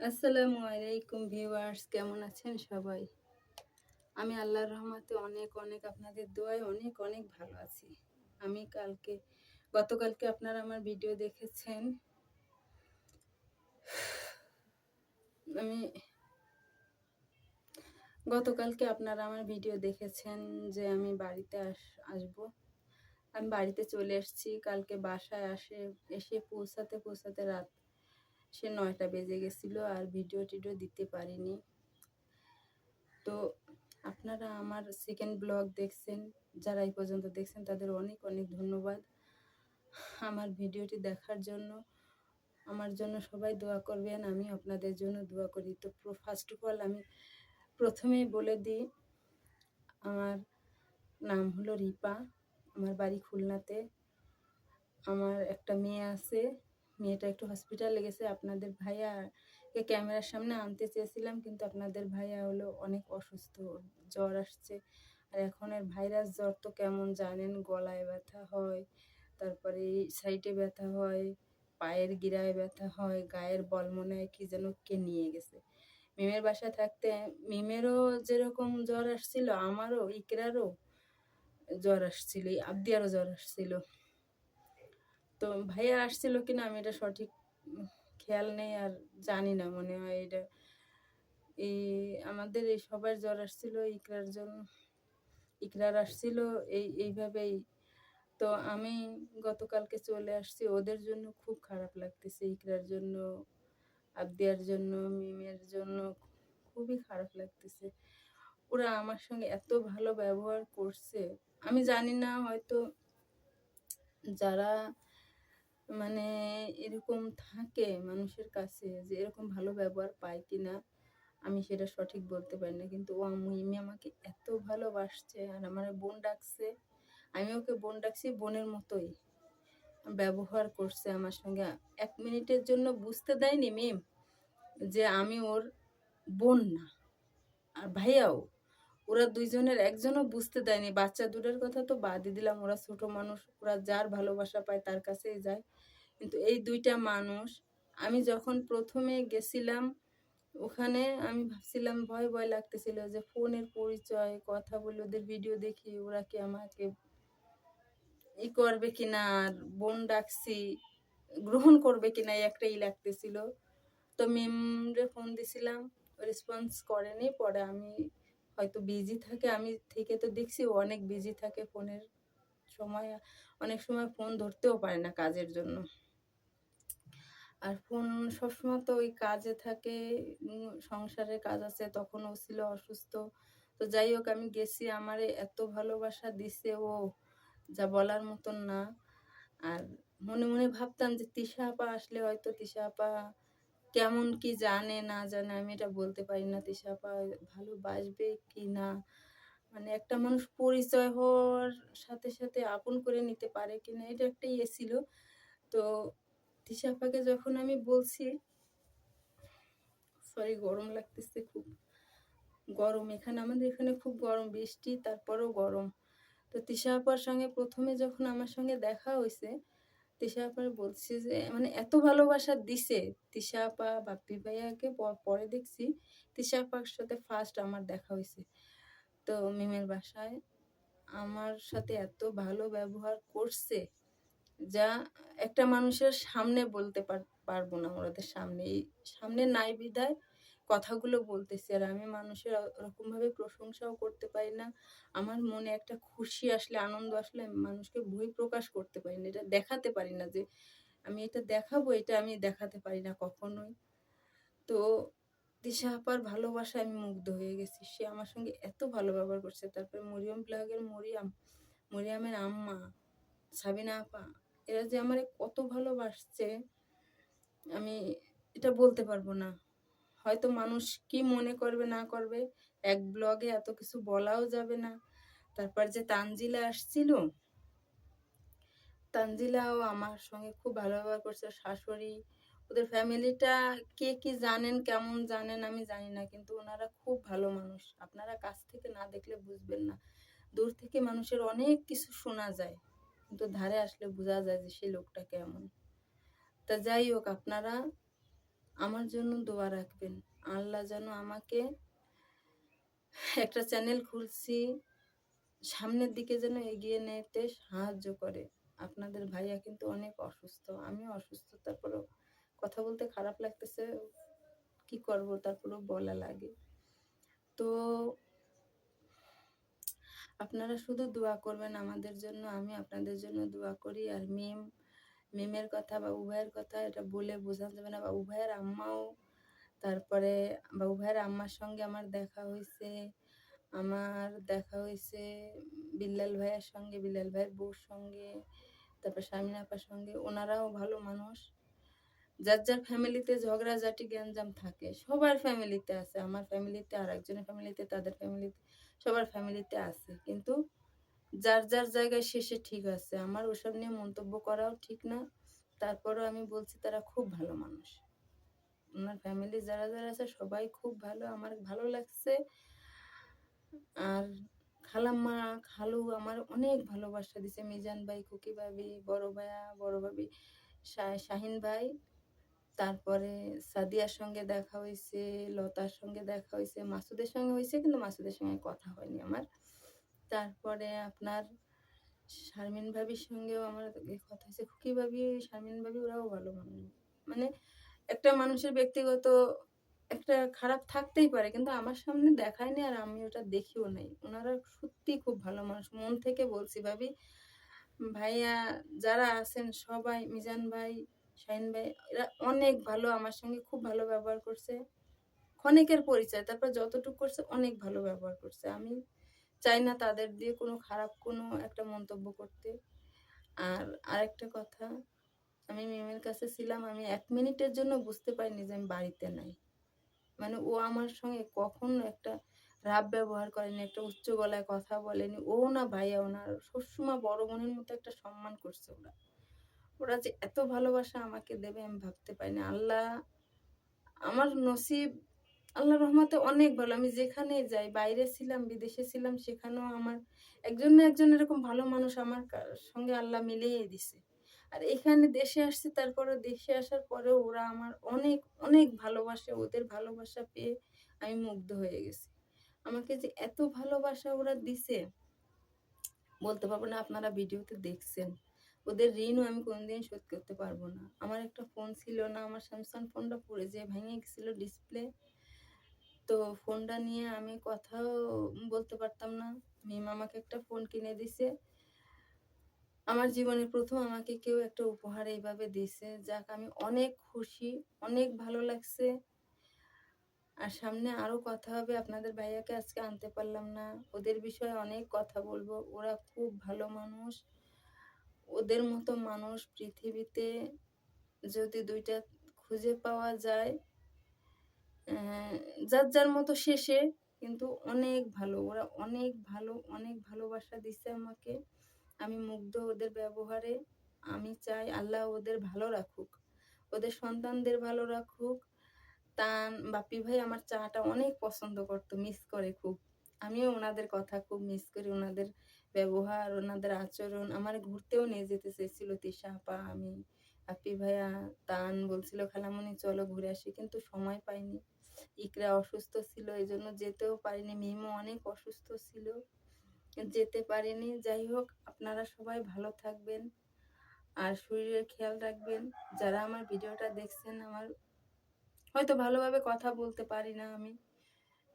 আসসালামু আলাইকুম ভিউয়ার্স, কেমন আছেন সবাই? আমি আল্লাহর রহমতে অনেক অনেক আপনাদের দোয়ায় অনেক অনেক ভালো আছি। আমি গতকালকে আপনারা আমার ভিডিও দেখেছেন। আমি গতকালকে আপনারা আমার ভিডিও দেখেছেন যে আমি বাড়িতে আসবো। আমি বাড়িতে চলে এসেছি। কালকে বাসায় এসে পৌঁছাতে রাত ৯টা বেজে গেছিলো, আর ভিডিও টিডিও দিতে পারিনি। তো আপনারা আমার সেকেন্ড ব্লগ দেখছেন, যারা এই পর্যন্ত দেখছেন তাদের অনেক অনেক ধন্যবাদ আমার ভিডিওটি দেখার জন্য। আমার জন্য সবাই দোয়া করবেন, আমি আপনাদের জন্য দোয়া করি। তো ফার্স্ট অফ অল আমি প্রথমেই বলে দিই, আমার নাম হলো রিপা, আমার বাড়ি খুলনাতে। আমার একটা মেয়ে আছে, মেয়েটা একটু হসপিটালে গেছে। আপনাদের ভাইয়াকে ক্যামেরার সামনে আনতে চেয়েছিলাম, কিন্তু আপনাদের ভাইয়া হলো অনেক অসুস্থ, জ্বর আসছে। আর এখন ভাইরাস জ্বর তো কেমন জানেন, গলায় ব্যথা হয়, তারপরে সাইডে ব্যথা হয়, পায়ের গিরায় ব্যথা হয়, গায়ের বল মনে হয় কি যেন কে নিয়ে গেছে। মিমের বাসায় থাকতে মিমেরও যেরকম জ্বর আসছিল, আমারও ইকরারও জ্বর আসছিল, আবদিয়ারও জ্বর আসছিল। তো ভাইয়া আসছিল কিনা আমি এটা সঠিক খেয়াল নেই, আর জানি না। মনে হয় এটা এই আমাদের এই সবার জ্বর আসছিল, ইকরার আসছিল এইভাবেই। তো আমি গতকালকে চলে আসছি, ওদের জন্য খুব খারাপ লাগতেছে, ইকরার জন্য, আবদিয়ার জন্য, মিমের জন্য খুবই খারাপ লাগতেছে। ওরা আমার সঙ্গে এত ভালো ব্যবহার করছে, আমি জানি না হয়তো যারা মানে এরকম থাকে মানুষের কাছে, যে এরকম ভালো ব্যবহার পায় কিনা আমি সেটা সঠিক বলতে পারি না। কিন্তু ও মিমি আমাকে এত ভালোবাসছে, আর আমার বোন ডাকছে, আমি ওকে বোন ডাকছি, বোনের মতোই ব্যবহার করছে আমার সঙ্গে। 1 মিনিটের জন্য বুঝতে দেয়নি মিম যে আমি ওর বোন না। আর ভাইয়াও, ওরা দুইজনের একজনও বুঝতে দেয়নি। বাচ্চা দুটোর কথা তো বাদই দিলাম, ওরা ছোট মানুষ, ওরা যার ভালোবাসা পায় তার কাছেই যায়। কিন্তু এই দুইটা মানুষ, আমি যখন প্রথমে গেছিলাম ওখানে, আমি ভাবছিলাম, ভয় ভয় লাগতেছিল যে ফোনের পরিচয়, কথা বলে ওদের ভিডিও দেখি ওরা কি আমাকে করবে কিনা, আর বোন ডাকছি গ্রহণ করবে কিনা, একটাই লাগতেছিল। তো মিমরে ফোন দিছিলাম, রেসপন্স করেনি। পরে আমি হয়তো বিজি থাকে, আমি থেকে তো দেখছি ও অনেক বিজি থাকে ফোনের সময়, অনেক সময় ফোন ধরতেও পারে না কাজের জন্য। আর ফোন সবসময় তো ওই কাজে থাকে, সংসারের কাজ আছে, তখন ও ছিল অসুস্থ। তো যাই হোক, আমি গেছি, আমারে এত ভালোবাসা দিছে ও, যা বলার মতন না। আর মনে মনে ভাবতাম যে তিশা আপা আসলে হয়তো তিশা আপা কেমন কি জানে না জানে আমি এটা বলতে পারি না, তিশা আপা ভালোবাসবে কি না, মানে একটা মানুষ পরিচয় হওয়ার সাথে সাথে আপন করে নিতে পারে কিনা, এটা একটা ছিল। তো তিশা আপাকে যখন আমি বলছি, সরি গরম লাগতেছে খুব, গরম এখানে, আমাদের এখানে খুব গরম, বৃষ্টি তারপরেও গরম। তো তিশা আপার সঙ্গে প্রথমে যখন আমার সঙ্গে দেখা হয়েছে, তিশা আপার বলছি যে মানে এত ভালোবাসা দিছে তিশা আপা, বাপ্পি ভাইয়াকে পরে দেখছি, তিশা আপার সাথে ফার্স্ট আমার দেখা হয়েছে। তো মিমের বাসায় আমার সাথে এত ভালো ব্যবহার করছে, যা একটা মানুষের সামনে বলতে পারবো না, ওদের সামনে নাই বিধায় কথাগুলো বলতেছি। আর আমি মানুষের ওরকমভাবে প্রশংসাও করতে পারি না। আমার মনে একটা খুশি আসলে, আনন্দ আসলে আমি মানুষকে বই প্রকাশ করতে পারি না, এটা দেখাতে পারি না যে আমি এটা দেখাবো, এটা আমি দেখাতে পারি না কখনোই। তো দিশা আপার ভালোবাসায় আমি মুগ্ধ হয়ে গেছি, সে আমার সঙ্গে এত ভালো ব্যবহার করছে। তারপরে মরিয়ম ব্লগের মরিয়ামের আম্মা, সাবিনা আপা, এরা যে আমার কত ভালোবাসছে আমি এটা বলতে পারবো না। হয়তো মানুষ কি মনে করবে না করবে, এক ব্লগে এত কিছু বলাও যাবে না। তারপর যে তানজিলা আসছিল, তানজিলাও আমার সঙ্গে খুব ভালো ব্যবহার করছে, শাশুড়ি, ওদের ফ্যামিলিটা কে কি জানেন কেমন জানেন আমি জানি না, কিন্তু ওনারা খুব ভালো মানুষ। আপনারা কাছ থেকে না দেখলে বুঝবেন না, দূর থেকে মানুষের অনেক কিছু শোনা যায়, কিন্তু ধারে আসলে বোঝা যায় যে সেই লোকটা কেমন। তা যাই হোক, আপনারা আমার জন্য দোয়া রাখবেন। আল্লাহ যেন আমাকে একটা চ্যানেল খুলছি, সামনের দিকে যেন এগিয়ে নিতে সাহায্য করে। আপনাদের ভাইয়া কিন্তু অনেক অসুস্থ। আমিও অসুস্থ, তারপরেও কথা বলতে খারাপ লাগতেছে। কি করব, তারপরেও বলা লাগে। তো আপনারা শুধু দোয়া করবেন আমাদের জন্য, আমি আপনাদের জন্য দোয়া করি। আর মিমের কথা, বাবু ভাইয়ের কথা এটা বলে বোঝানো যাবে না। বাবু ভাইয়ের আম্মাও, তারপরে বাবু ভাইয়ের আম্মার সঙ্গে আমার দেখা হইছে। আমার দেখা হইছে বিল্লাল ভাইয়ের সঙ্গে, বিল্লাল ভাইয়ের বউর সঙ্গে, তারপর শামিনা আপার সঙ্গে। ওনারাও ভালো মানুষ। যার যার ফ্যামিলিতে ঝগড়াঝাটি গ্যাঞ্জাম থাকে, সবার ফ্যামিলিতে আছে। আমার ফ্যামিলিতে, আর একজনের ফ্যামিলিতে, তাদের ফ্যামিলিতে, সবার ফ্যামিলিতে আছে। কিন্তু যার যার জায়গায় শেষে ঠিক আছে। আমার ওসব নিয়ে মন্তব্য করাও ঠিক না। তারপরেও আমি বলছি তারা খুব ভালো মানুষ। ওনার ফ্যামিলি যারা যারা আছে সবাই খুব ভালো, আমার ভালো লাগছে। আর খালাম্মা, খালু আমার অনেক ভালোবাসা দিছে। মিজান ভাই, খুকি ভাবি, বড় ভাইয়া, বড় ভাবি, শাহিন ভাই, তারপরে সাদিয়ার সঙ্গে দেখা হইছে, লতার সঙ্গে দেখা হইছে, মাসুদের সঙ্গে হইছে, কিন্তু মাসুদের সঙ্গে কথা হয়নি আমার। তারপরে আপনার শারমিন ভাবির সঙ্গেও আমার কথা হয়েছে। খুকি ভাবি, শারমিন ভাবি ওরাও ভালো মানুষ। মানে একটা মানুষের ব্যক্তিগত একটা খারাপ থাকতেই পারে, কিন্তু আমার সামনে দেখায়নি, আর আমি ওটা দেখিও নাই। ওনারা সত্যিই খুব ভালো মানুষ। মন থেকে বলছি ভাবি, ভাইয়া যারা আছেন সবাই, মিজান ভাই, শাহিন ভাই, এরা অনেক ভালো। আমার সঙ্গে খুব ভালো ব্যবহার করছে। ক্ষণিকের পরিচয়, তারপর যতটুকু করছে অনেক ভালো ব্যবহার করছে। আমি চাই না তাদের দিয়ে কোনো খারাপ কোনো একটা মন্তব্য করতে। আর আরেকটা কথা, আমি মিমের কাছে ছিলাম, আমি ১ মিনিটের জন্য বুঝতে পারিনি যে আমি বাড়িতে নাই। মানে ও আমার সঙ্গে কখনো একটা রাফ ব্যবহার করেনি, একটা উচ্চ গলায় কথা বলেনি। ও না ভাইয়া, ওনার সবসময় বড় বোনের মতো একটা সম্মান করছে ওরা। ওরা যে এত ভালোবাসা আমাকে দেবে আমি ভাবতে পারিনি। আল্লাহ, আমার নসিব আল্লাহর রহমতে অনেক ভালো। আমি যেখানেই যাই, বাইরে ছিলাম, বিদেশে ছিলাম, সেখানেও আমার একজন না একজন এরকম ভালো মানুষ আমার সঙ্গে আল্লাহ মিলিয়ে দিছে। আর এখানে দেশে আসছি, তারপরেও দেশে আসার পরেও ওরা আমার অনেক অনেক ভালোবাসে। ওদের ভালোবাসা পেয়ে আমি মুগ্ধ হয়ে গেছি। আমাকে যে এত ভালোবাসা ওরা দিছে বলতে পারবো না। আপনারা ভিডিওতে দেখছেন। ওদের ঋণও আমি কোনদিন শোধ করতে পারবো না। আমার একটা ফোন ছিল না, আমার স্যামসাং ফোনটা পড়ে যেয়ে ভেঙে গেছিল ডিসপ্লে। তো ফোনটা নিয়ে আমি কথাও বলতে পারতাম না। মিম আমাকে একটা ফোন কিনে দিছে। আমার জীবনে ১ম আমাকে কেউ একটা উপহার এইভাবে দিছে। যাক, আমি অনেক খুশি, অনেক ভালো লাগছে। আর সামনে আরো কথা হবে। আপনাদের ভাইয়াকে আজকে আনতে পারলাম না। ওদের বিষয়ে অনেক কথা বলবো। ওরা খুব ভালো মানুষ। ওদের মতো মানুষ পৃথিবীতে যদি ২ টা খুঁজে পাওয়া যায়, যার যার মতো শেষে, কিন্তু অনেক ভালো। ওরা অনেক ভালো, অনেক ভালোবাসা দিছে আমাকে। আমি মুগ্ধ ওদের ব্যবহারে। আমি চাই আল্লাহ ওদের ভালো রাখুক, ওদের সন্তানদের ভালো রাখুক। বাপ্পি ভাই আমার চাটা অনেক পছন্দ করতো, মিস করে খুব। আমিও ওনাদের কথা খুব মিস করি, ওনাদের ব্যবহার, ওনাদের আচরণ। আমার ঘুরতেও নিয়ে যেতে চেয়েছিল তিশা আপা, আমি, বাপ্পি ভাইয়া, বলছিল খালামণি চলো ঘুরে আসি, কিন্তু সময় পাইনি। ইকরা অসুস্থ ছিল, এজন্য যেতেও পারিনি। মিমও অনেক অসুস্থ ছিল, যেতে পারিনি। যাই হোক, আপনারা সবাই ভালো থাকবেন আর শরীরের খেয়াল রাখবেন। যারা আমার ভিডিওটা দেখছেন, আমার হয়তো ভালোভাবে কথা বলতে পারি না আমি,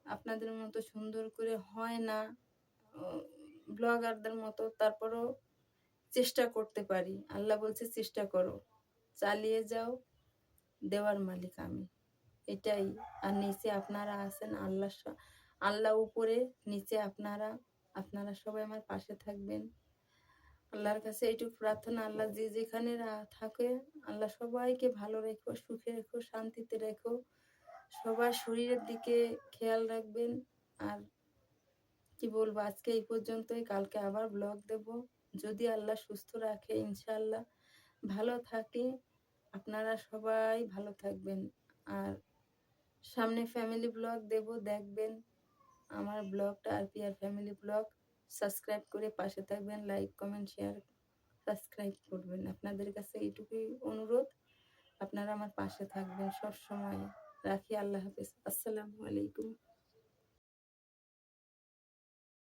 আপনাদের মতো সুন্দর করে হয় না ব্লগারদের মতো, তারপরও চেষ্টা করতে পারি। আল্লাহ বলছে চেষ্টা করো, চালিয়ে যাও, দেওয়ার মালিক আমি, এটাই। আর নিচে আপনারা আছেন, আল্লাহ উপরে, নিচে আপনারা। আপনারা সবাই আমার পাশে থাকবেন। আল্লাহর কাছে এইটুকু প্রার্থনা, আল্লাহ যে যেখানে থাকে, আল্লাহ সবাইকে ভালো রেখো, সুখে রেখো, শান্তিতে রেখো। সবার শরীরের দিকে খেয়াল রাখবেন। আর কি বলবো, আজকে এই পর্যন্তই। কালকে আবার ব্লগ দেব, যদি আল্লাহ সুস্থ রাখে, ইনশাআল্লাহ। ভালো থাকি, আপনারা সবাই ভালো থাকবেন। আর সামনে ফ্যামিলি ব্লগ দেব, দেখবেন আমার ব্লগটা, আর ফ্যামিলি ব্লগ। সাবস্ক্রাইব করে পাশে থাকবেন, লাইক কমেন্ট শেয়ার সাবস্ক্রাইব করবেন। আপনাদের কাছে এইটুকুই অনুরোধ। আপনারা আমার পাশে থাকবেন সবসময়। রাখি, আল্লাহ হাফেজ। আসসালামু আলাইকুম।